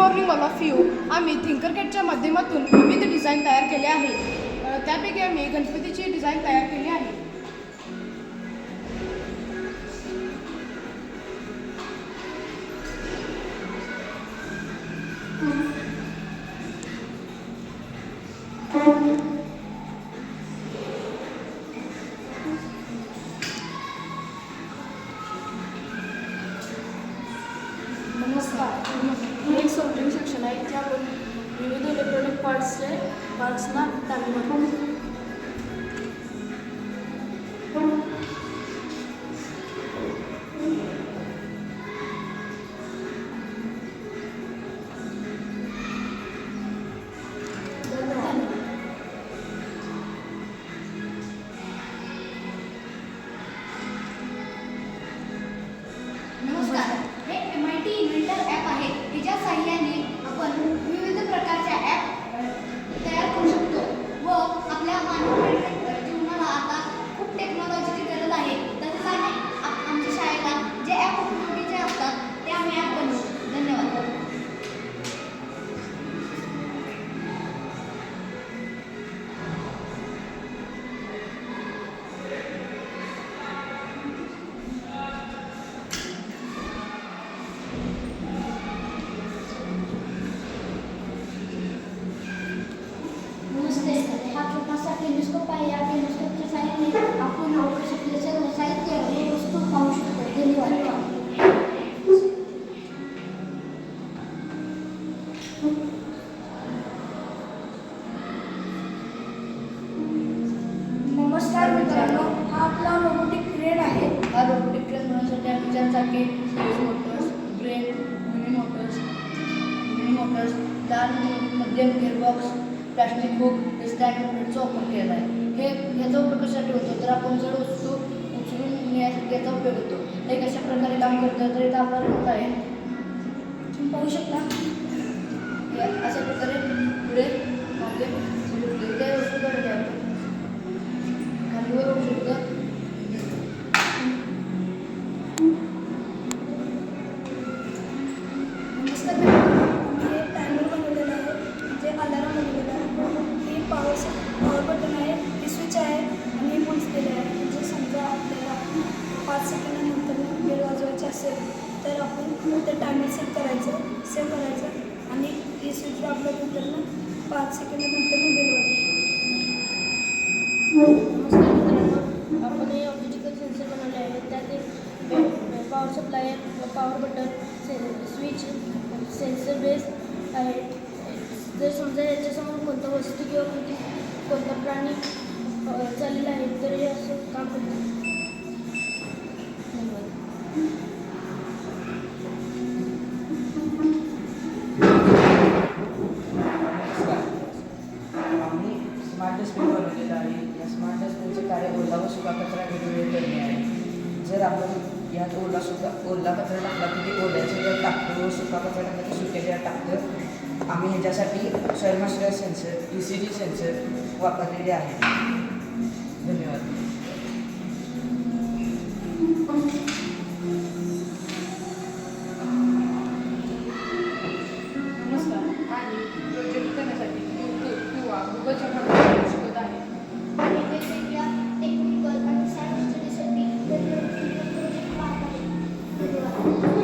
Morning all of you. आम्ही थिंकरकॅडच्या माध्यमातून विविध डिझाईन तयार केले आहे. त्यापैकी आम्ही गणपतीची डिझाईन तयार केली आहे. नमस्कार. हे एक सॉफ्टवेअर सेक्शन आहे इथे आपण विविध इलेक्ट्रॉनिक पार्ट्सना टाकू शकतो. नमस्कार. हे MIT इन्व्हेंटर ॲप आहे. त्याच्या साहाय्याने आपण विविध प्रकारच्या ॲप तयार करू शकतो व आपल्या मानव जीवनाला आता खूप टेक्नॉलॉजीची गरज आहे. तसेच आमच्या शाळेला जे ॲप उपयोगीचे असतात ते आम्ही ॲप बनवतो. धन्यवाद. नमस्ते. हा छोटासा टेलिस्कोप आहे. या टेलिस्कोपच्या साहाय्याने आपण आकाशातले सर्व साहित्य व वस्तू पाहू शकतो. धन्यवाद. नमस्कार मित्रांनो, हा आपला रोबोटिक क्रेन आहे. हा रोबोटिक क्रेन बनवण्यासाठी आम्ही चारचाकी मोटर्स, ब्रेक, मिनी मोटर्स, लहान मध्यम गिअरबॉक्स, प्लास्टिक हुक, स्टँड प्लेटचा वापर केला आहे. ह्याचा उपयोग कशासाठी होतो तर आपण जड वस्तू उचलून नेण्यासाठी याचा उपयोग होतो. हे कशा प्रकारे काम करतं तर इथं आपला रिमोट आहे. तुम्ही पाहू शकता. अशा प्रकारे पुढे मागे त्या वस्तू काढल्या आपण खालीवर होऊ शकतं. नमस्कार मित्रांनो, आम्ही हे टायमर बनवलेलं आहे, जे अलार्म बनवलेलं आहे. हे पॉवर बटन आहे, हे स्विच आहे आणि हे बुल्स दिले आहे. म्हणजे समजा आपल्याला 5 सेकंदानंतर बेल वाजवायचे असेल तर आपण ते टायमर सेट करायचं आणि हे स्विच दाबल्यानंतर 5 सेकंदानंतर बेल वाजवायची. नमस्कार मित्रांनो, आपण हे ऑप्टिकल सेन्सर बनवले आहे. त्यात एक power supply, power button, switch, sensor base आहे. जर समजा याच्यासमोर कोणतं वस्तू किंवा कोणता प्राणी चाललेला आहे तर हे असं काम करतं. आम्ही स्मार्ट डस्टबिन बनवलेलं आहे. या स्मार्ट डस्टबिनचे कार्य ओला व सुका कचरा वेगवेगळे करणे आहे. जर आपण यात ओला कचरा टाकला की ते ओल्याच्या ज्यात टाकतो व सुका कचरा टाकला की सुक्याच्या टाकतं. आम्ही ह्याच्यासाठी शर्माश्रय सेन्सर, ECG सेन्सर वापरलेले आहे. धन्यवाद. नमस्कार. आणि प्रोजेक्ट करण्यासाठी YouTube किंवा गुगलच्या माध्यमातून शिकत आहे. आणि वेगवेगळ्या टेक्निकल आणि सायन्स स्टडीसाठी वेगवेगळे प्रोजेक्ट पाहत आहे. धन्यवाद.